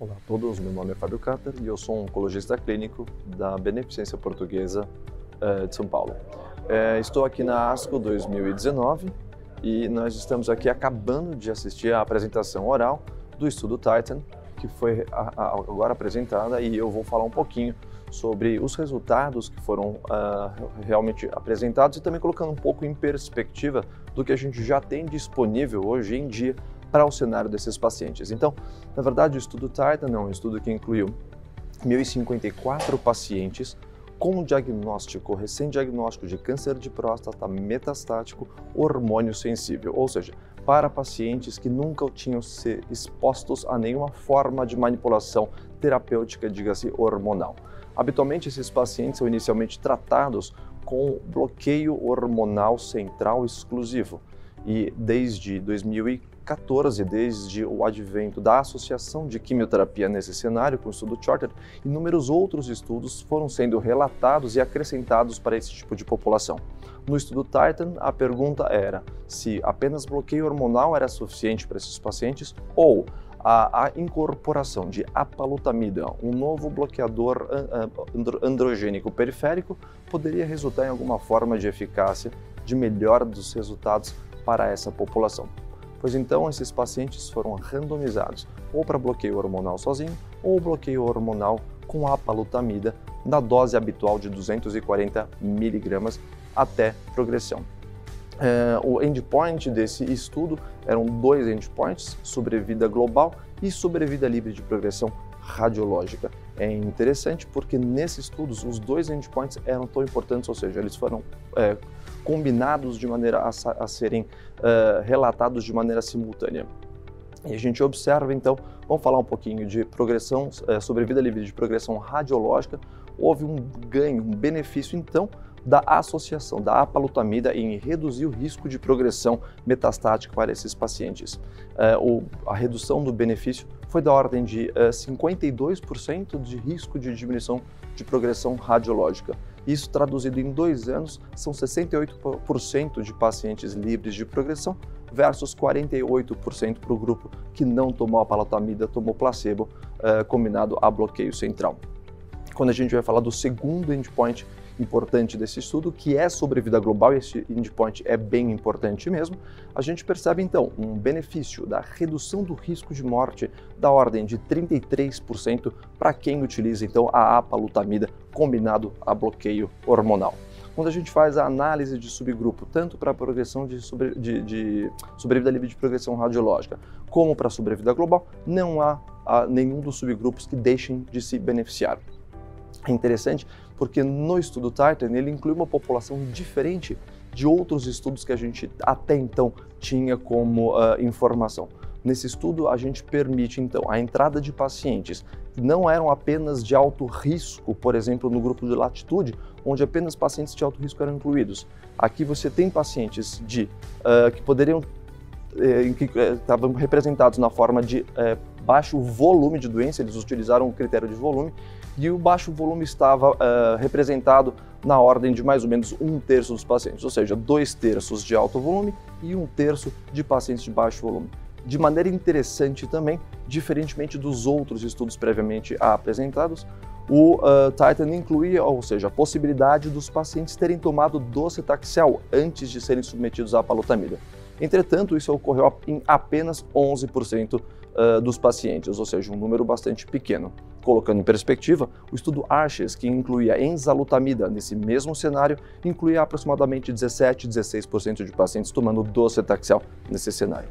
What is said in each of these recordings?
Olá a todos, meu nome é Fábio Cater e eu sou um oncologista clínico da Beneficência Portuguesa de São Paulo. Estou aqui na ASCO 2019 e nós estamos aqui acabando de assistir à apresentação oral do estudo Titan, que foi agora apresentada, e eu vou falar um pouquinho sobre os resultados que foram realmente apresentados e também colocando um pouco em perspectiva do que a gente já tem disponível hoje em dia para o cenário desses pacientes. Então, na verdade, o estudo Titan é um estudo que incluiu 1.054 pacientes com diagnóstico, recém-diagnóstico de câncer de próstata metastático hormônio sensível, ou seja, para pacientes que nunca tinham sido expostos a nenhuma forma de manipulação terapêutica, diga-se hormonal. Habitualmente, esses pacientes são inicialmente tratados com bloqueio hormonal central exclusivo e desde 2014, desde o advento da associação de quimioterapia nesse cenário com o estudo Charter, inúmeros outros estudos foram sendo relatados e acrescentados para esse tipo de população. No estudo Titan, a pergunta era se apenas bloqueio hormonal era suficiente para esses pacientes ou a incorporação de apalutamida, um novo bloqueador androgênico periférico, poderia resultar em alguma forma de eficácia, de melhora dos resultados para essa população. Pois então, esses pacientes foram randomizados ou para bloqueio hormonal sozinho ou bloqueio hormonal com apalutamida na dose habitual de 240 mg até progressão. O endpoint desse estudo eram dois endpoints, sobrevida global e sobrevida livre de progressão radiológica. É interessante porque nesses estudos os dois endpoints eram tão importantes, ou seja, eles foram combinados de maneira a serem relatados de maneira simultânea. E a gente observa então, vamos falar um pouquinho de progressão, sobrevida livre de progressão radiológica. Houve um ganho, um benefício então da associação da apalutamida em reduzir o risco de progressão metastática para esses pacientes. A redução do benefício foi da ordem de 52% de risco de diminuição de progressão radiológica. Isso traduzido em 2 anos, são 68% de pacientes livres de progressão versus 48% para o grupo que não tomou apalutamida, tomou placebo combinado a bloqueio central. Quando a gente vai falar do segundo endpoint importante desse estudo, que é sobrevida global, e esse endpoint é bem importante mesmo, a gente percebe então um benefício da redução do risco de morte da ordem de 33% para quem utiliza então a apalutamida combinado a bloqueio hormonal. Quando a gente faz a análise de subgrupo, tanto para a progressão de sobrevida livre de progressão radiológica, como para a sobrevida global, não há nenhum dos subgrupos que deixem de se beneficiar. É interessante porque no estudo Titan ele inclui uma população diferente de outros estudos que a gente até então tinha como informação. Nesse estudo a gente permite então a entrada de pacientes que não eram apenas de alto risco, por exemplo no grupo de latitude, onde apenas pacientes de alto risco eram incluídos. Aqui você tem pacientes que poderiam que estavam representados na forma de baixo volume de doença, eles utilizaram o critério de volume, e o baixo volume estava representado na ordem de mais ou menos 1/3 dos pacientes, ou seja, 2/3 de alto volume e 1/3 de pacientes de baixo volume. De maneira interessante também, diferentemente dos outros estudos previamente apresentados, o Titan incluía, ou seja, a possibilidade dos pacientes terem tomado docetaxel antes de serem submetidos à apalutamida. Entretanto, isso ocorreu em apenas 11% dos pacientes, ou seja, um número bastante pequeno. Colocando em perspectiva, o estudo ARCHES, que incluía enzalutamida nesse mesmo cenário, incluía aproximadamente 17-16% de pacientes tomando docetaxel nesse cenário.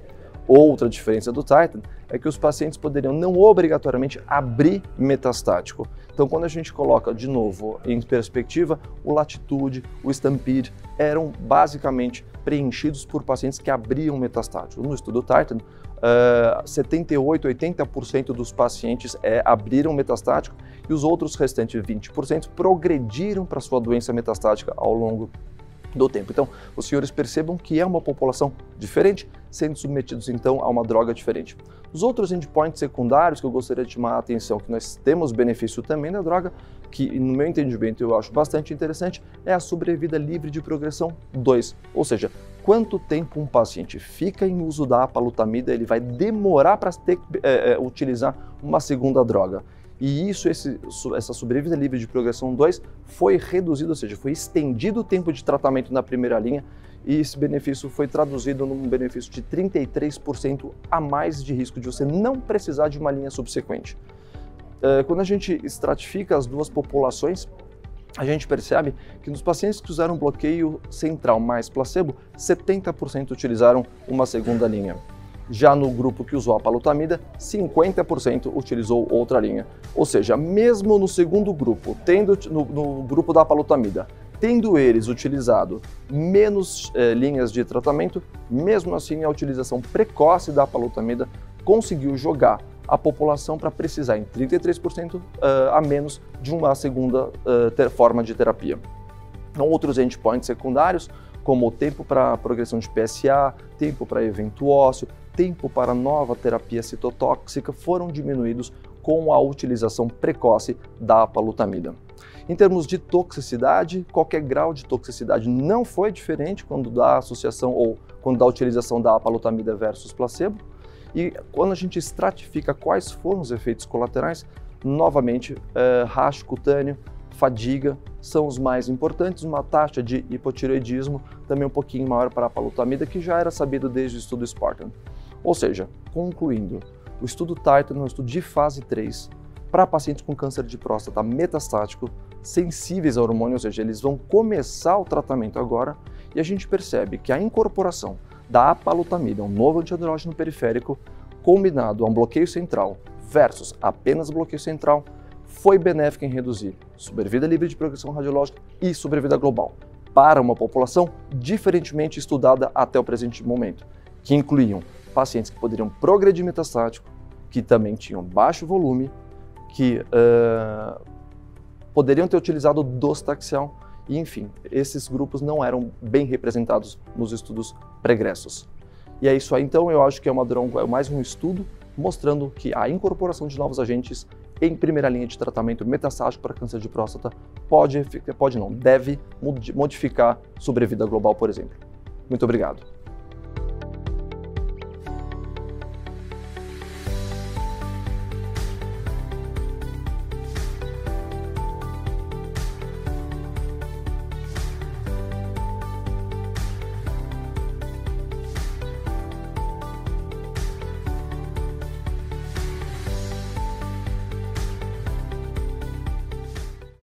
Outra diferença do Titan é que os pacientes poderiam não obrigatoriamente abrir metastático. Então, quando a gente coloca de novo em perspectiva, o Latitude, o Stampede eram basicamente preenchidos por pacientes que abriam metastático. No estudo Titan, 78-80% dos pacientes abriram metastático e os outros restantes 20% progrediram para sua doença metastática ao longo do tempo. Então, os senhores percebam que é uma população diferente, sendo submetidos então a uma droga diferente. Os outros endpoints secundários que eu gostaria de chamar a atenção, que nós temos benefício também da droga, que no meu entendimento eu acho bastante interessante, é a sobrevida livre de progressão 2, ou seja, quanto tempo um paciente fica em uso da apalutamida, ele vai demorar para ter que utilizar uma segunda droga. E essa sobrevida livre de progressão 2 foi reduzido, ou seja, foi estendido o tempo de tratamento na primeira linha, e esse benefício foi traduzido num benefício de 33% a mais de risco de você não precisar de uma linha subsequente. Quando a gente estratifica as duas populações, a gente percebe que nos pacientes que usaram bloqueio central mais placebo, 70% utilizaram uma segunda linha. Já no grupo que usou a apalutamida, 50% utilizou outra linha. Ou seja, mesmo no segundo grupo, no grupo da apalutamida, tendo eles utilizado menos linhas de tratamento, mesmo assim a utilização precoce da apalutamida conseguiu jogar a população para precisar em 33% a menos de uma segunda forma de terapia. Outros endpoints secundários, como o tempo para progressão de PSA, tempo para evento ósseo, tempo para nova terapia citotóxica, foram diminuídos com a utilização precoce da apalutamida. Em termos de toxicidade, qualquer grau de toxicidade não foi diferente quando da associação ou quando da utilização da apalutamida versus placebo. E quando a gente estratifica quais foram os efeitos colaterais, novamente, racho cutâneo, fadiga são os mais importantes, uma taxa de hipotireoidismo também um pouquinho maior para a apalutamida, que já era sabido desde o estudo Spartan. Ou seja, concluindo, o estudo Titan é um estudo de fase 3 para pacientes com câncer de próstata metastático, sensíveis a hormônio, ou seja, eles vão começar o tratamento agora, e a gente percebe que a incorporação da apalutamida, um novo antiandrógeno periférico, combinado a um bloqueio central versus apenas bloqueio central, foi benéfica em reduzir sobrevida livre de progressão radiológica e sobrevida global para uma população diferentemente estudada até o presente momento, que incluíam pacientes que poderiam progredir metastático, que também tinham baixo volume, que poderiam ter utilizado docetaxel, e enfim, esses grupos não eram bem representados nos estudos pregressos. E é isso aí, então, eu acho que é mais um estudo mostrando que a incorporação de novos agentes em primeira linha de tratamento metastático para câncer de próstata deve modificar sobrevida global, por exemplo. Muito obrigado.